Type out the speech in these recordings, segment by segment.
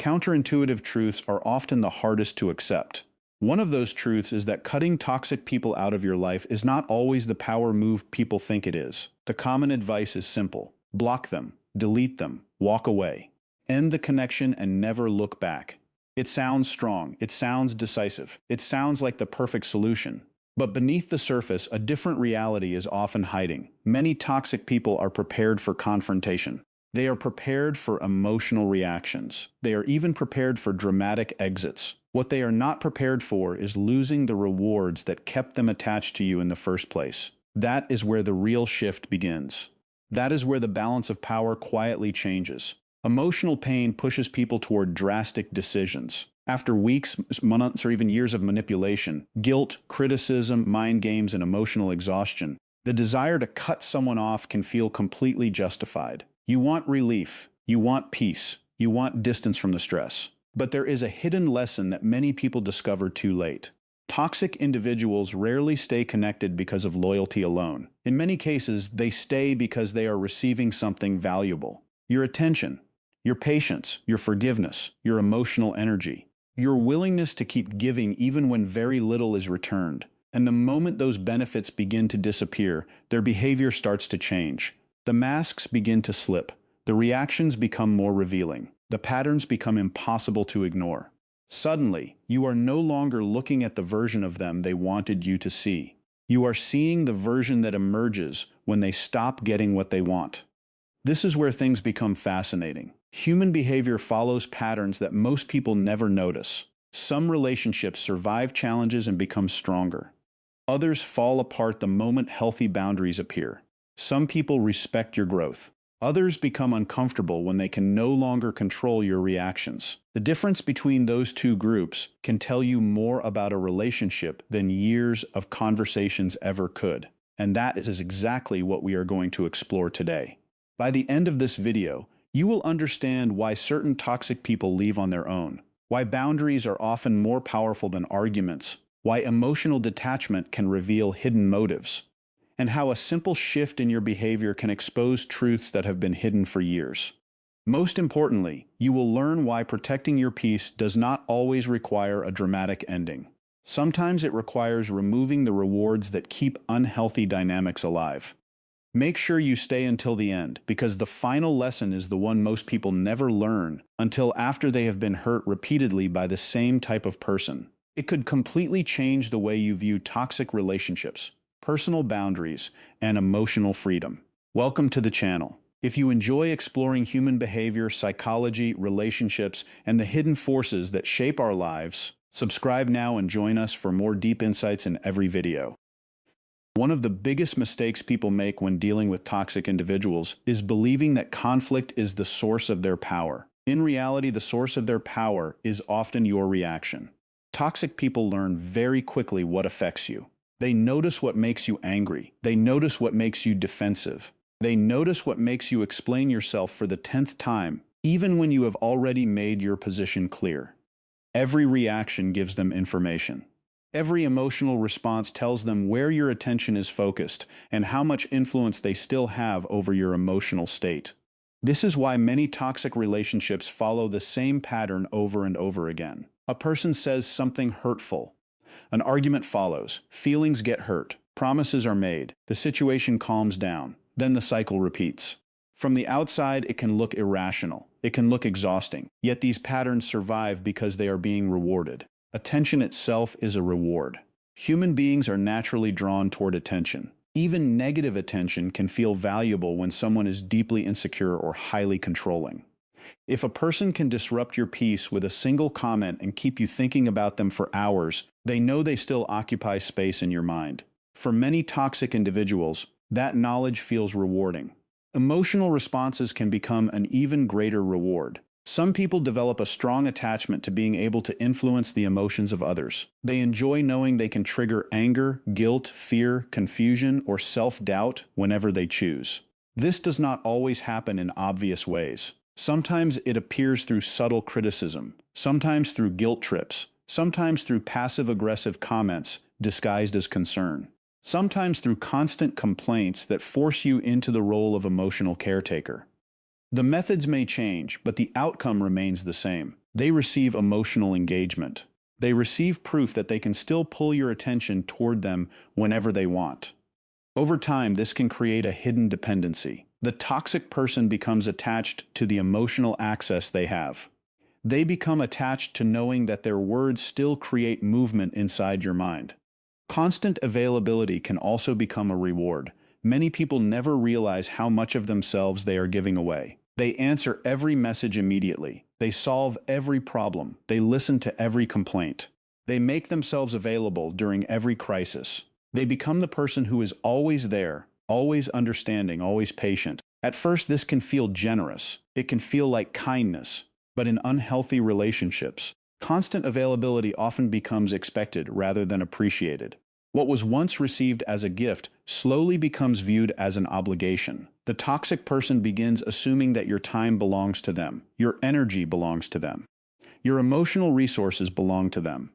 counterintuitive truths are often the hardest to accept. One of those truths is that cutting toxic people out of your life is not always the power move people think it is. The common advice is simple: block them, delete them, walk away. End the connection and never look back. It sounds strong, it sounds decisive, it sounds like the perfect solution. But beneath the surface, a different reality is often hiding. Many toxic people are prepared for confrontation. They are prepared for emotional reactions. They are even prepared for dramatic exits. What they are not prepared for is losing the rewards that kept them attached to you in the first place. That is where the real shift begins. That is where the balance of power quietly changes. Emotional pain pushes people toward drastic decisions. After weeks, months, or even years of manipulation, guilt, criticism, mind games, and emotional exhaustion, the desire to cut someone off can feel completely justified. You want relief, you want peace, you want distance from the stress. But there is a hidden lesson that many people discover too late. Toxic individuals rarely stay connected because of loyalty alone. In many cases, they stay because they are receiving something valuable: your attention, your patience, your forgiveness, your emotional energy, your willingness to keep giving even when very little is returned. And the moment those benefits begin to disappear, their behavior starts to change. The masks begin to slip. The reactions become more revealing. The patterns become impossible to ignore. Suddenly, you are no longer looking at the version of them they wanted you to see. You are seeing the version that emerges when they stop getting what they want. This is where things become fascinating. Human behavior follows patterns that most people never notice. Some relationships survive challenges and become stronger. Others fall apart the moment healthy boundaries appear. Some people respect your growth. Others become uncomfortable when they can no longer control your reactions. The difference between those two groups can tell you more about a relationship than years of conversations ever could. And that is exactly what we are going to explore today. By the end of this video, you will understand why certain toxic people leave on their own, why boundaries are often more powerful than arguments, why emotional detachment can reveal hidden motives, and how a simple shift in your behavior can expose truths that have been hidden for years. Most importantly, you will learn why protecting your peace does not always require a dramatic ending. Sometimes it requires removing the rewards that keep unhealthy dynamics alive. Make sure you stay until the end, because the final lesson is the one most people never learn until after they have been hurt repeatedly by the same type of person. It could completely change the way you view toxic relationships, personal boundaries, and emotional freedom. Welcome to the channel. If you enjoy exploring human behavior, psychology, relationships, and the hidden forces that shape our lives, subscribe now and join us for more deep insights in every video. One of the biggest mistakes people make when dealing with toxic individuals is believing that conflict is the source of their power. In reality, the source of their power is often your reaction. Toxic people learn very quickly what affects you. They notice what makes you angry. They notice what makes you defensive. They notice what makes you explain yourself for the 10th time, even when you have already made your position clear. Every reaction gives them information. Every emotional response tells them where your attention is focused and how much influence they still have over your emotional state. This is why many toxic relationships follow the same pattern over and over again. A person says something hurtful. An argument follows. Feelings get hurt. Promises are made. The situation calms down. Then the cycle repeats. From the outside, it can look irrational. It can look exhausting. Yet these patterns survive because they are being rewarded. Attention itself is a reward. Human beings are naturally drawn toward attention. Even negative attention can feel valuable when someone is deeply insecure or highly controlling. If a person can disrupt your peace with a single comment and keep you thinking about them for hours, they know they still occupy space in your mind. For many toxic individuals, that knowledge feels rewarding. Emotional responses can become an even greater reward. Some people develop a strong attachment to being able to influence the emotions of others. They enjoy knowing they can trigger anger, guilt, fear, confusion, or self-doubt whenever they choose. This does not always happen in obvious ways. Sometimes it appears through subtle criticism, sometimes through guilt trips, sometimes through passive-aggressive comments disguised as concern, sometimes through constant complaints that force you into the role of emotional caretaker. The methods may change, but the outcome remains the same. They receive emotional engagement. They receive proof that they can still pull your attention toward them whenever they want. Over time, this can create a hidden dependency. The toxic person becomes attached to the emotional access they have. They become attached to knowing that their words still create movement inside your mind. Constant availability can also become a reward. Many people never realize how much of themselves they are giving away. They answer every message immediately. They solve every problem. They listen to every complaint. They make themselves available during every crisis. They become the person who is always there, always understanding, always patient. At first, this can feel generous. It can feel like kindness. But in unhealthy relationships, constant availability often becomes expected rather than appreciated. What was once received as a gift slowly becomes viewed as an obligation. The toxic person begins assuming that your time belongs to them, your energy belongs to them, your emotional resources belong to them.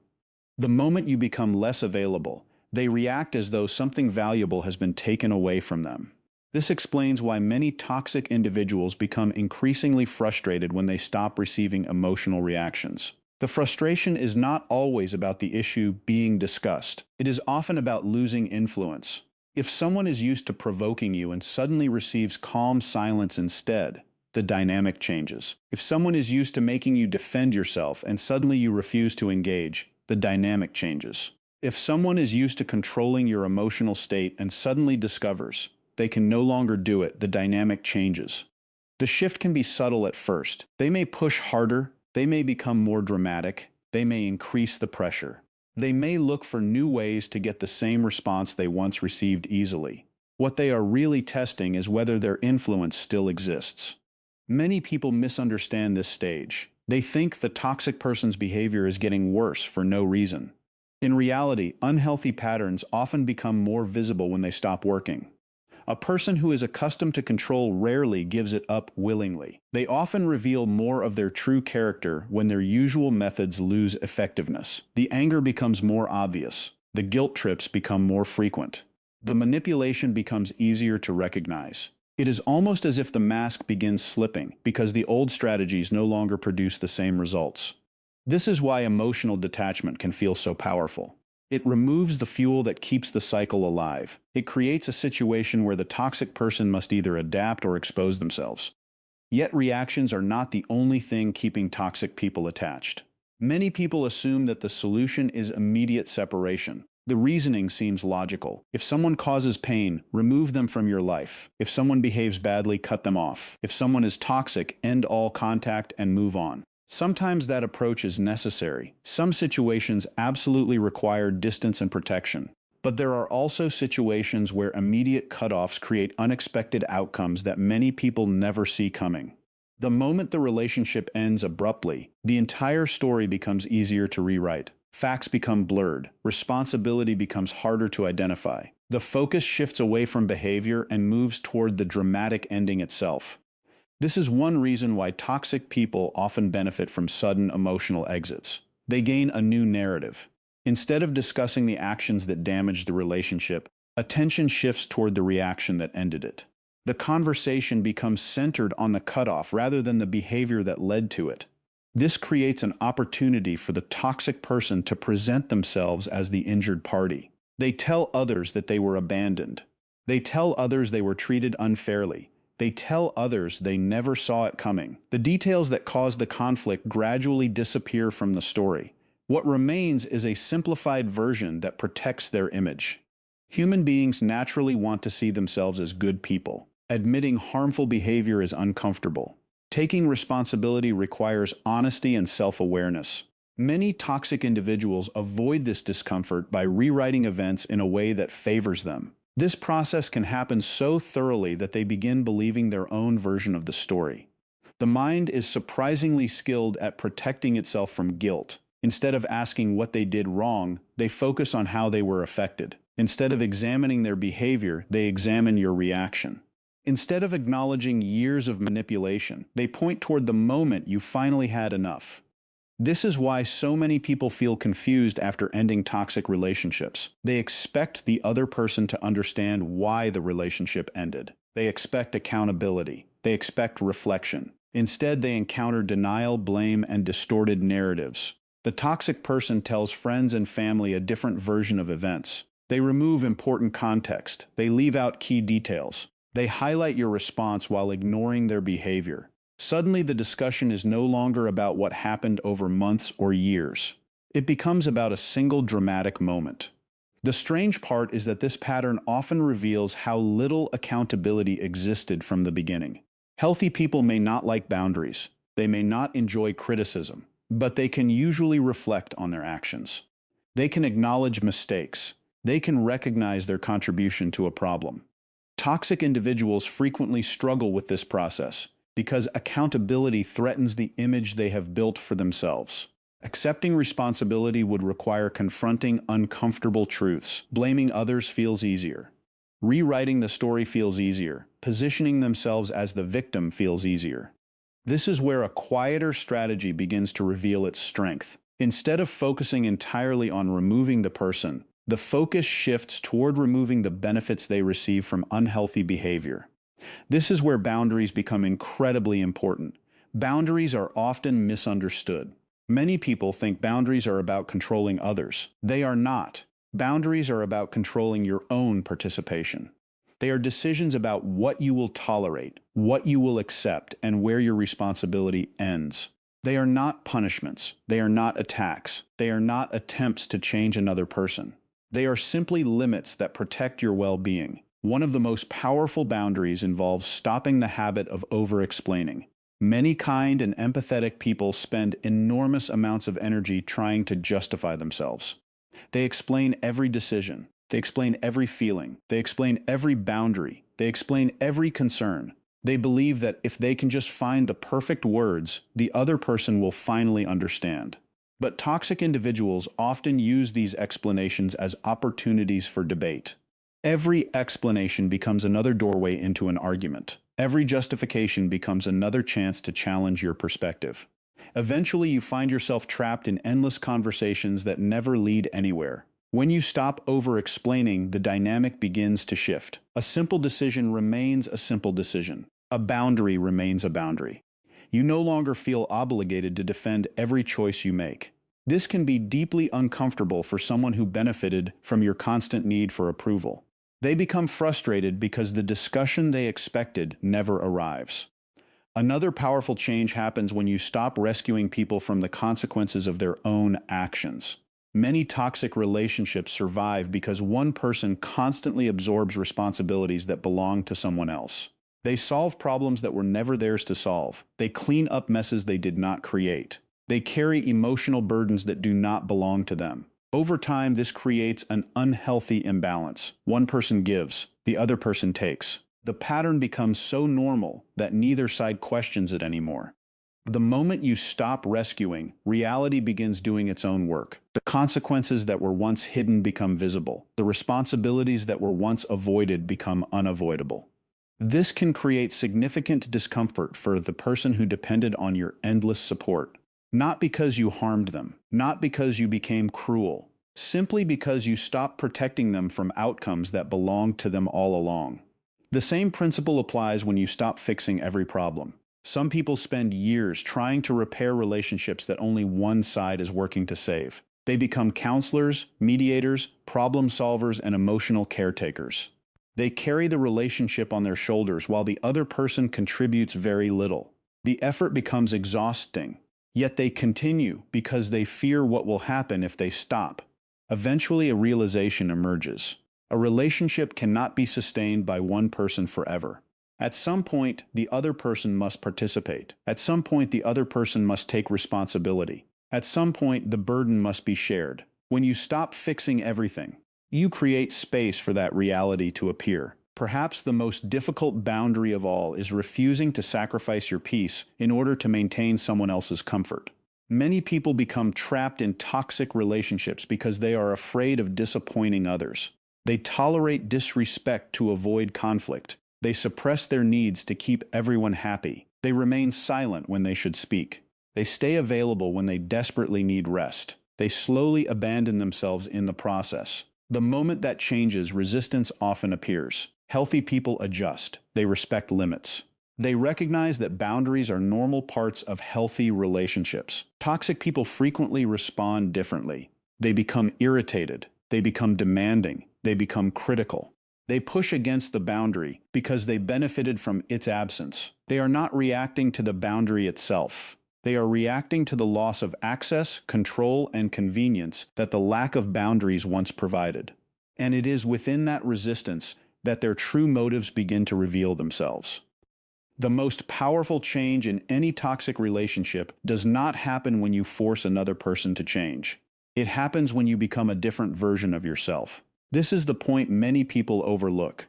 The moment you become less available, they react as though something valuable has been taken away from them. This explains why many toxic individuals become increasingly frustrated when they stop receiving emotional reactions. The frustration is not always about the issue being discussed. It is often about losing influence. If someone is used to provoking you and suddenly receives calm silence instead, the dynamic changes. If someone is used to making you defend yourself and suddenly you refuse to engage, the dynamic changes. If someone is used to controlling your emotional state and suddenly discovers they can no longer do it, the dynamic changes. The shift can be subtle at first. They may push harder, they may become more dramatic, they may increase the pressure. They may look for new ways to get the same response they once received easily. What they are really testing is whether their influence still exists. Many people misunderstand this stage. They think the toxic person's behavior is getting worse for no reason. In reality, unhealthy patterns often become more visible when they stop working. A person who is accustomed to control rarely gives it up willingly. They often reveal more of their true character when their usual methods lose effectiveness. The anger becomes more obvious. The guilt trips become more frequent. The manipulation becomes easier to recognize. It is almost as if the mask begins slipping because the old strategies no longer produce the same results. This is why emotional detachment can feel so powerful. It removes the fuel that keeps the cycle alive. It creates a situation where the toxic person must either adapt or expose themselves. Yet reactions are not the only thing keeping toxic people attached. Many people assume that the solution is immediate separation. The reasoning seems logical. If someone causes pain, remove them from your life. If someone behaves badly, cut them off. If someone is toxic, end all contact and move on. Sometimes that approach is necessary. Some situations absolutely require distance and protection. But there are also situations where immediate cutoffs create unexpected outcomes that many people never see coming. The moment the relationship ends abruptly, the entire story becomes easier to rewrite. Facts become blurred. Responsibility becomes harder to identify. The focus shifts away from behavior and moves toward the dramatic ending itself. This is one reason why toxic people often benefit from sudden emotional exits. They gain a new narrative. Instead of discussing the actions that damaged the relationship, attention shifts toward the reaction that ended it. The conversation becomes centered on the cutoff rather than the behavior that led to it. This creates an opportunity for the toxic person to present themselves as the injured party. They tell others that they were abandoned. They tell others they were treated unfairly. They tell others they never saw it coming. The details that caused the conflict gradually disappear from the story. What remains is a simplified version that protects their image. Human beings naturally want to see themselves as good people. Admitting harmful behavior is uncomfortable. Taking responsibility requires honesty and self-awareness. Many toxic individuals avoid this discomfort by rewriting events in a way that favors them. This process can happen so thoroughly that they begin believing their own version of the story. The mind is surprisingly skilled at protecting itself from guilt. Instead of asking what they did wrong, they focus on how they were affected. Instead of examining their behavior, they examine your reaction. Instead of acknowledging years of manipulation, they point toward the moment you finally had enough. This is why so many people feel confused after ending toxic relationships. They expect the other person to understand why the relationship ended. They expect accountability. They expect reflection. Instead, they encounter denial, blame, and distorted narratives. The toxic person tells friends and family a different version of events. They remove important context. They leave out key details. They highlight your response while ignoring their behavior. Suddenly, the discussion is no longer about what happened over months or years. It becomes about a single dramatic moment. The strange part is that this pattern often reveals how little accountability existed from the beginning. Healthy people may not like boundaries. They may not enjoy criticism, but they can usually reflect on their actions. They can acknowledge mistakes. They can recognize their contribution to a problem. Toxic individuals frequently struggle with this process because accountability threatens the image they have built for themselves. Accepting responsibility would require confronting uncomfortable truths. Blaming others feels easier. Rewriting the story feels easier. Positioning themselves as the victim feels easier. This is where a quieter strategy begins to reveal its strength. Instead of focusing entirely on removing the person, the focus shifts toward removing the benefits they receive from unhealthy behavior. This is where boundaries become incredibly important. Boundaries are often misunderstood. Many people think boundaries are about controlling others. They are not. Boundaries are about controlling your own participation. They are decisions about what you will tolerate, what you will accept, and where your responsibility ends. They are not punishments. They are not attacks. They are not attempts to change another person. They are simply limits that protect your well-being. One of the most powerful boundaries involves stopping the habit of over-explaining. Many kind and empathetic people spend enormous amounts of energy trying to justify themselves. They explain every decision. They explain every feeling. They explain every boundary. They explain every concern. They believe that if they can just find the perfect words, the other person will finally understand. But toxic individuals often use these explanations as opportunities for debate. Every explanation becomes another doorway into an argument. Every justification becomes another chance to challenge your perspective. Eventually, you find yourself trapped in endless conversations that never lead anywhere. When you stop over-explaining, the dynamic begins to shift. A simple decision remains a simple decision. A boundary remains a boundary. You no longer feel obligated to defend every choice you make. This can be deeply uncomfortable for someone who benefited from your constant need for approval. They become frustrated because the discussion they expected never arrives. Another powerful change happens when you stop rescuing people from the consequences of their own actions. Many toxic relationships survive because one person constantly absorbs responsibilities that belong to someone else. They solve problems that were never theirs to solve. They clean up messes they did not create. They carry emotional burdens that do not belong to them. Over time, this creates an unhealthy imbalance. One person gives, the other person takes. The pattern becomes so normal that neither side questions it anymore. The moment you stop rescuing, reality begins doing its own work. The consequences that were once hidden become visible. The responsibilities that were once avoided become unavoidable. This can create significant discomfort for the person who depended on your endless support. Not because you harmed them, not because you became cruel, simply because you stopped protecting them from outcomes that belonged to them all along. The same principle applies when you stop fixing every problem. Some people spend years trying to repair relationships that only one side is working to save. They become counselors, mediators, problem solvers, and emotional caretakers. They carry the relationship on their shoulders while the other person contributes very little. The effort becomes exhausting. Yet they continue because they fear what will happen if they stop. Eventually, a realization emerges. A relationship cannot be sustained by one person forever. At some point, the other person must participate. At some point, the other person must take responsibility. At some point, the burden must be shared. When you stop fixing everything, you create space for that reality to appear. Perhaps the most difficult boundary of all is refusing to sacrifice your peace in order to maintain someone else's comfort. Many people become trapped in toxic relationships because they are afraid of disappointing others. They tolerate disrespect to avoid conflict. They suppress their needs to keep everyone happy. They remain silent when they should speak. They stay available when they desperately need rest. They slowly abandon themselves in the process. The moment that changes, resistance often appears. Healthy people adjust. They respect limits. They recognize that boundaries are normal parts of healthy relationships. Toxic people frequently respond differently. They become irritated. They become demanding. They become critical. They push against the boundary because they benefited from its absence. They are not reacting to the boundary itself. They are reacting to the loss of access, control, and convenience that the lack of boundaries once provided. And it is within that resistance that their true motives begin to reveal themselves. The most powerful change in any toxic relationship does not happen when you force another person to change. It happens when you become a different version of yourself. This is the point many people overlook.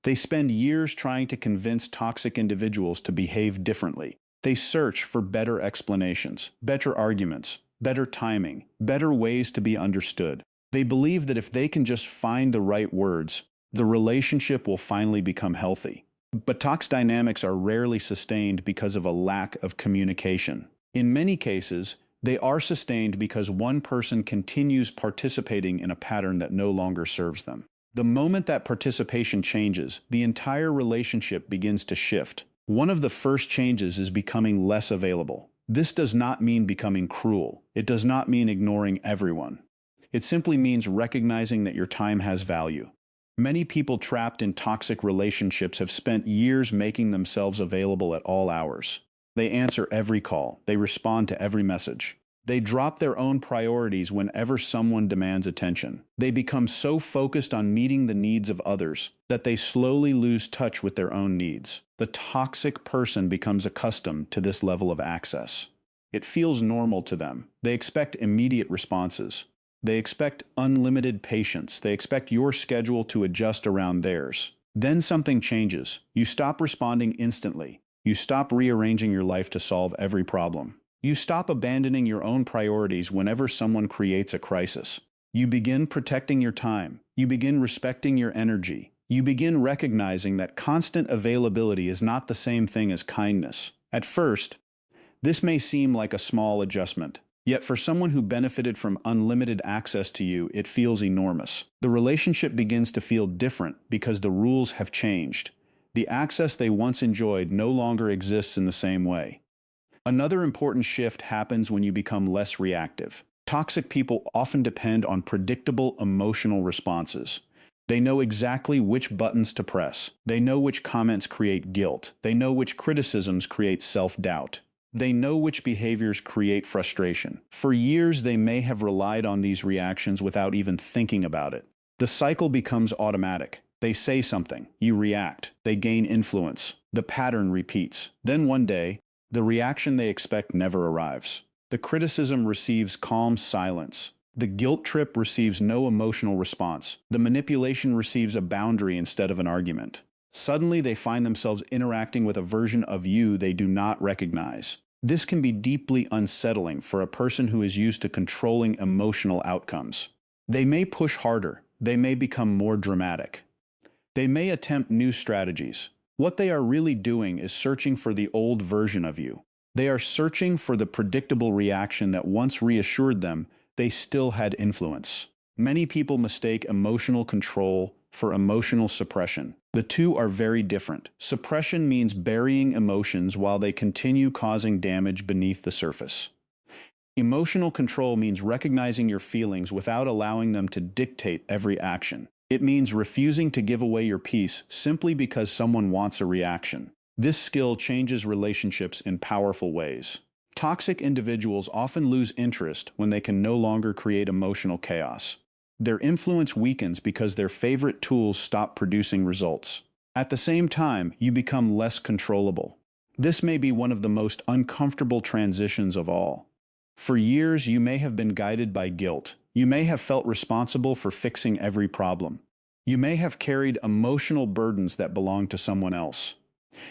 They spend years trying to convince toxic individuals to behave differently. They search for better explanations, better arguments, better timing, better ways to be understood. They believe that if they can just find the right words, the relationship will finally become healthy. But toxic dynamics are rarely sustained because of a lack of communication. In many cases, they are sustained because one person continues participating in a pattern that no longer serves them. The moment that participation changes, the entire relationship begins to shift. One of the first changes is becoming less available. This does not mean becoming cruel. It does not mean ignoring everyone. It simply means recognizing that your time has value. Many people trapped in toxic relationships have spent years making themselves available at all hours. They answer every call. They respond to every message. They drop their own priorities whenever someone demands attention. They become so focused on meeting the needs of others that they slowly lose touch with their own needs. The toxic person becomes accustomed to this level of access. It feels normal to them. They expect immediate responses. They expect unlimited patience. They expect your schedule to adjust around theirs. Then something changes. You stop responding instantly. You stop rearranging your life to solve every problem. You stop abandoning your own priorities whenever someone creates a crisis. You begin protecting your time. You begin respecting your energy. You begin recognizing that constant availability is not the same thing as kindness. At first, this may seem like a small adjustment. Yet for someone who benefited from unlimited access to you, it feels enormous. The relationship begins to feel different because the rules have changed. The access they once enjoyed no longer exists in the same way. Another important shift happens when you become less reactive. Toxic people often depend on predictable emotional responses. They know exactly which buttons to press. They know which comments create guilt. They know which criticisms create self-doubt. They know which behaviors create frustration. For years, they may have relied on these reactions without even thinking about it. The cycle becomes automatic. They say something, you react, they gain influence. The pattern repeats. Then one day, the reaction they expect never arrives. The criticism receives calm silence. The guilt trip receives no emotional response. The manipulation receives a boundary instead of an argument. Suddenly, they find themselves interacting with a version of you they do not recognize. This can be deeply unsettling for a person who is used to controlling emotional outcomes. They may push harder. They may become more dramatic. They may attempt new strategies. What they are really doing is searching for the old version of you. They are searching for the predictable reaction that once reassured them they still had influence. Many people mistake emotional control for emotional suppression. The two are very different. Suppression means burying emotions while they continue causing damage beneath the surface. Emotional control means recognizing your feelings without allowing them to dictate every action. It means refusing to give away your peace simply because someone wants a reaction. This skill changes relationships in powerful ways. Toxic individuals often lose interest when they can no longer create emotional chaos. Their influence weakens because their favorite tools stop producing results. At the same time, you become less controllable. This may be one of the most uncomfortable transitions of all. For years, you may have been guided by guilt. You may have felt responsible for fixing every problem. You may have carried emotional burdens that belong to someone else.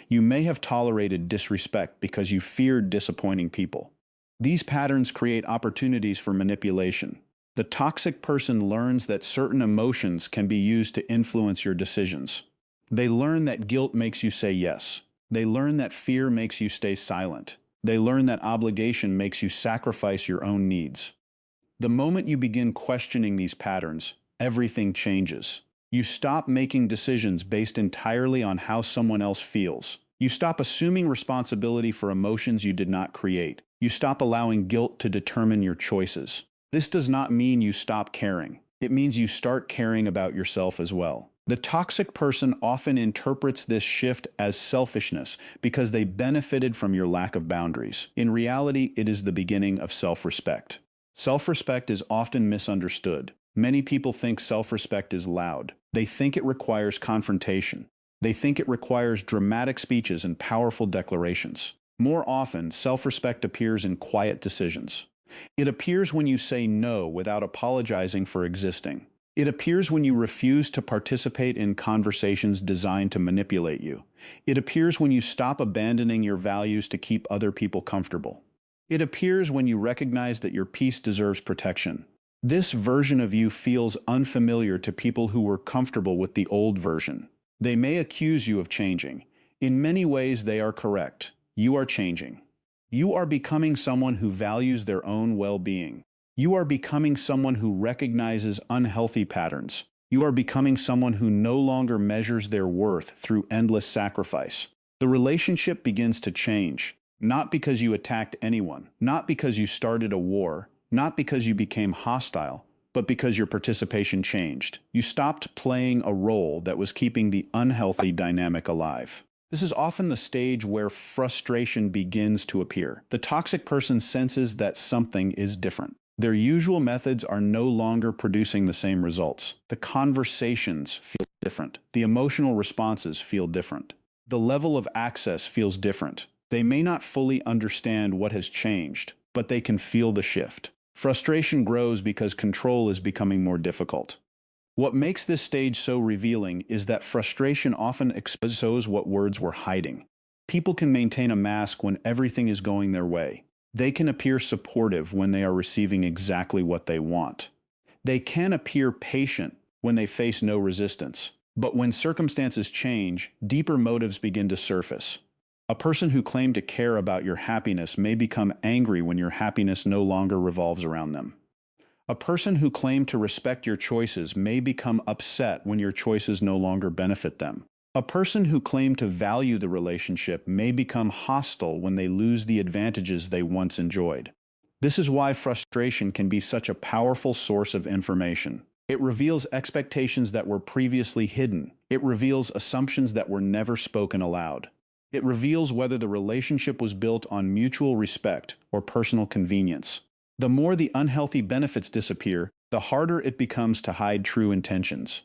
You may have tolerated disrespect because you feared disappointing people. These patterns create opportunities for manipulation. The toxic person learns that certain emotions can be used to influence your decisions. They learn that guilt makes you say yes. They learn that fear makes you stay silent. They learn that obligation makes you sacrifice your own needs. The moment you begin questioning these patterns, everything changes. You stop making decisions based entirely on how someone else feels. You stop assuming responsibility for emotions you did not create. You stop allowing guilt to determine your choices. This does not mean you stop caring. It means you start caring about yourself as well. The toxic person often interprets this shift as selfishness because they benefited from your lack of boundaries. In reality, it is the beginning of self-respect. Self-respect is often misunderstood. Many people think self-respect is loud. They think it requires confrontation. They think it requires dramatic speeches and powerful declarations. More often, self-respect appears in quiet decisions. It appears when you say no without apologizing for existing. It appears when you refuse to participate in conversations designed to manipulate you. It appears when you stop abandoning your values to keep other people comfortable. It appears when you recognize that your peace deserves protection. This version of you feels unfamiliar to people who were comfortable with the old version. They may accuse you of changing. In many ways, they are correct. You are changing. You are becoming someone who values their own well-being. You are becoming someone who recognizes unhealthy patterns. You are becoming someone who no longer measures their worth through endless sacrifice. The relationship begins to change, not because you attacked anyone, not because you started a war, not because you became hostile, but because your participation changed. You stopped playing a role that was keeping the unhealthy dynamic alive. This is often the stage where frustration begins to appear. The toxic person senses that something is different. Their usual methods are no longer producing the same results. The conversations feel different. The emotional responses feel different. The level of access feels different. They may not fully understand what has changed, but they can feel the shift. Frustration grows because control is becoming more difficult. What makes this stage so revealing is that frustration often exposes what words were hiding. People can maintain a mask when everything is going their way. They can appear supportive when they are receiving exactly what they want. They can appear patient when they face no resistance. But when circumstances change, deeper motives begin to surface. A person who claimed to care about your happiness may become angry when your happiness no longer revolves around them. A person who claimed to respect your choices may become upset when your choices no longer benefit them. A person who claimed to value the relationship may become hostile when they lose the advantages they once enjoyed. This is why frustration can be such a powerful source of information. It reveals expectations that were previously hidden. It reveals assumptions that were never spoken aloud. It reveals whether the relationship was built on mutual respect or personal convenience. The more the unhealthy benefits disappear, the harder it becomes to hide true intentions.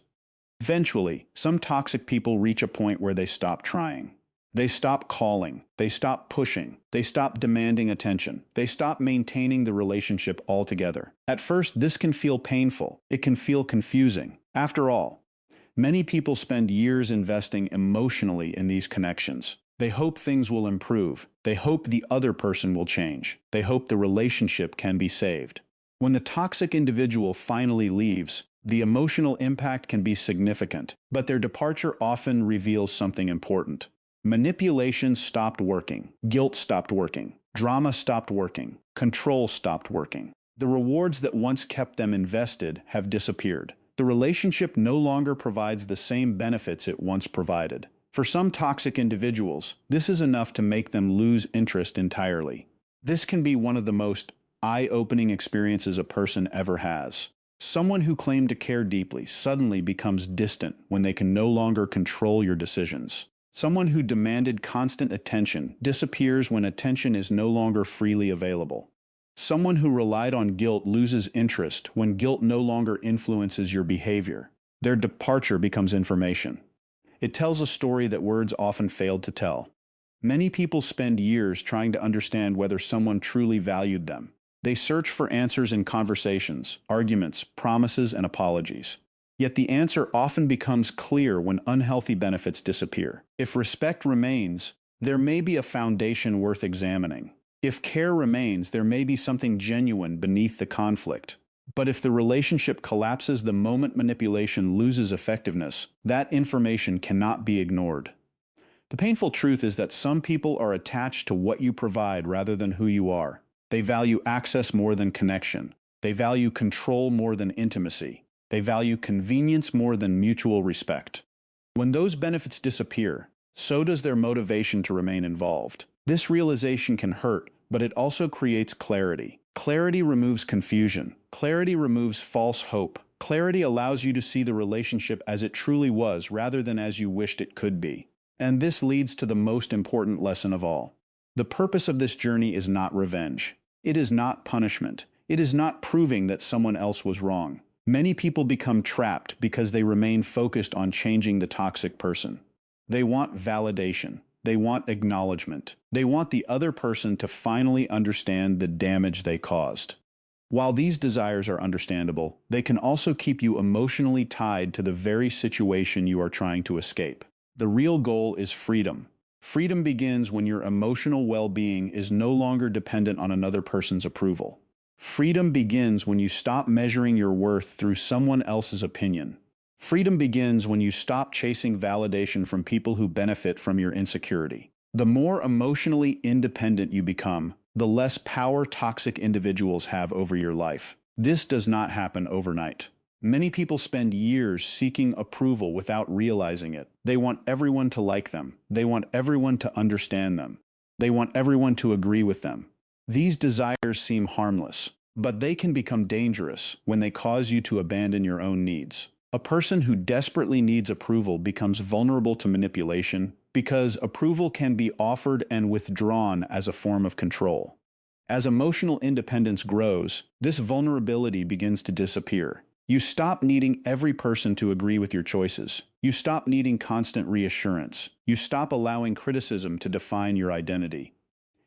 Eventually, some toxic people reach a point where they stop trying. They stop calling. They stop pushing. They stop demanding attention. They stop maintaining the relationship altogether. At first, this can feel painful. It can feel confusing. After all, many people spend years investing emotionally in these connections. They hope things will improve. They hope the other person will change. They hope the relationship can be saved. When the toxic individual finally leaves, the emotional impact can be significant, but their departure often reveals something important. Manipulation stopped working. Guilt stopped working. Drama stopped working. Control stopped working. The rewards that once kept them invested have disappeared. The relationship no longer provides the same benefits it once provided. For some toxic individuals, this is enough to make them lose interest entirely. This can be one of the most eye-opening experiences a person ever has. Someone who claimed to care deeply suddenly becomes distant when they can no longer control your decisions. Someone who demanded constant attention disappears when attention is no longer freely available. Someone who relied on guilt loses interest when guilt no longer influences your behavior. Their departure becomes information. It tells a story that words often failed to tell. Many people spend years trying to understand whether someone truly valued them. They search for answers in conversations, arguments, promises, and apologies. Yet the answer often becomes clear when unhealthy benefits disappear. If respect remains, there may be a foundation worth examining. If care remains, there may be something genuine beneath the conflict. But if the relationship collapses the moment manipulation loses effectiveness, that information cannot be ignored. The painful truth is that some people are attached to what you provide rather than who you are. They value access more than connection. They value control more than intimacy. They value convenience more than mutual respect. When those benefits disappear, So does their motivation to remain involved. This realization can hurt, but it also creates clarity. Clarity removes confusion. Clarity removes false hope. Clarity allows you to see the relationship as it truly was rather than as you wished it could be. And this leads to the most important lesson of all. The purpose of this journey is not revenge. It is not punishment. It is not proving that someone else was wrong. Many people become trapped because they remain focused on changing the toxic person. They want validation. They want acknowledgement. They want the other person to finally understand the damage they caused. While these desires are understandable, they can also keep you emotionally tied to the very situation you are trying to escape. The real goal is freedom. Freedom begins when your emotional well-being is no longer dependent on another person's approval. Freedom begins when you stop measuring your worth through someone else's opinion. Freedom begins when you stop chasing validation from people who benefit from your insecurity. The more emotionally independent you become, the less power toxic individuals have over your life. This does not happen overnight. Many people spend years seeking approval without realizing it. They want everyone to like them. They want everyone to understand them. They want everyone to agree with them. These desires seem harmless, but they can become dangerous when they cause you to abandon your own needs. A person who desperately needs approval becomes vulnerable to manipulation because approval can be offered and withdrawn as a form of control. As emotional independence grows, this vulnerability begins to disappear. You stop needing every person to agree with your choices. You stop needing constant reassurance. You stop allowing criticism to define your identity.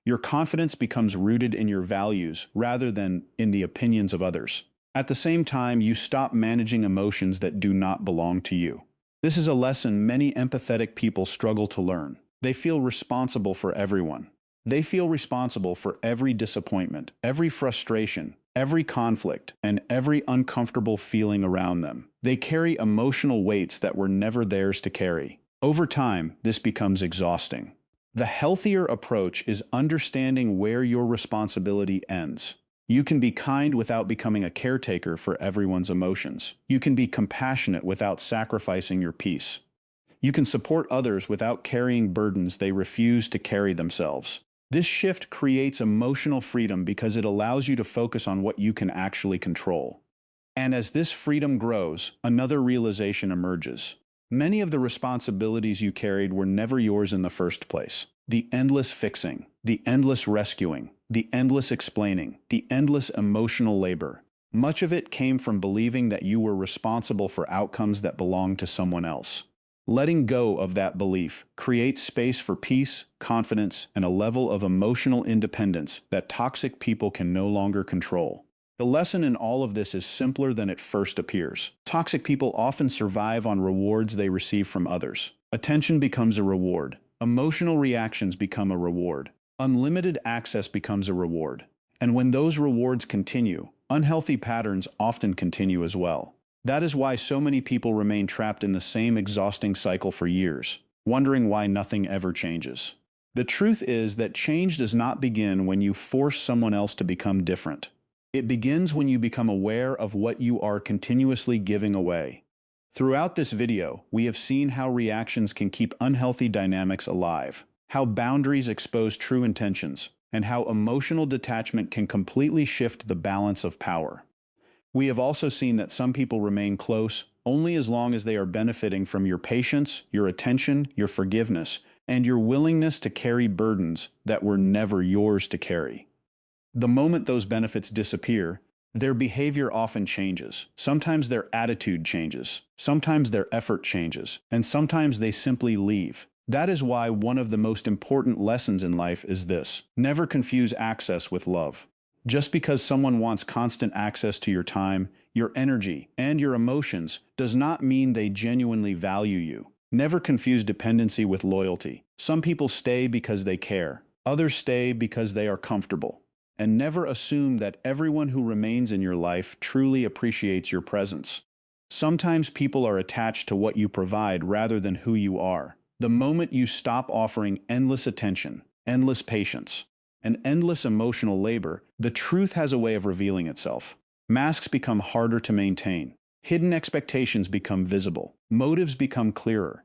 Your confidence becomes rooted in your values rather than in the opinions of others. At the same time, you stop managing emotions that do not belong to you. This is a lesson many empathetic people struggle to learn. They feel responsible for everyone. They feel responsible for every disappointment, every frustration, every conflict, and every uncomfortable feeling around them. They carry emotional weights that were never theirs to carry. Over time, this becomes exhausting. The healthier approach is understanding where your responsibility ends. You can be kind without becoming a caretaker for everyone's emotions. You can be compassionate without sacrificing your peace. You can support others without carrying burdens they refuse to carry themselves. This shift creates emotional freedom because it allows you to focus on what you can actually control. And as this freedom grows, another realization emerges. Many of the responsibilities you carried were never yours in the first place. The endless fixing, the endless rescuing, the endless explaining, the endless emotional labor. Much of it came from believing that you were responsible for outcomes that belonged to someone else. Letting go of that belief creates space for peace, confidence, and a level of emotional independence that toxic people can no longer control. The lesson in all of this is simpler than it first appears. Toxic people often survive on rewards they receive from others. Attention becomes a reward. Emotional reactions become a reward. Unlimited access becomes a reward. And when those rewards continue, unhealthy patterns often continue as well. That is why so many people remain trapped in the same exhausting cycle for years, wondering why nothing ever changes. The truth is that change does not begin when you force someone else to become different. It begins when you become aware of what you are continuously giving away. Throughout this video, we have seen how reactions can keep unhealthy dynamics alive, how boundaries expose true intentions, and how emotional detachment can completely shift the balance of power. We have also seen that some people remain close only as long as they are benefiting from your patience, your attention, your forgiveness, and your willingness to carry burdens that were never yours to carry. The moment those benefits disappear, their behavior often changes. Sometimes their attitude changes. Sometimes their effort changes. And sometimes they simply leave. That is why one of the most important lessons in life is this: never confuse access with love. Just because someone wants constant access to your time, your energy, and your emotions does not mean they genuinely value you. Never confuse dependency with loyalty. Some people stay because they care. Others stay because they are comfortable. And never assume that everyone who remains in your life truly appreciates your presence. Sometimes people are attached to what you provide rather than who you are. The moment you stop offering endless attention, endless patience, and endless emotional labor, the truth has a way of revealing itself. Masks become harder to maintain. Hidden expectations become visible. Motives become clearer.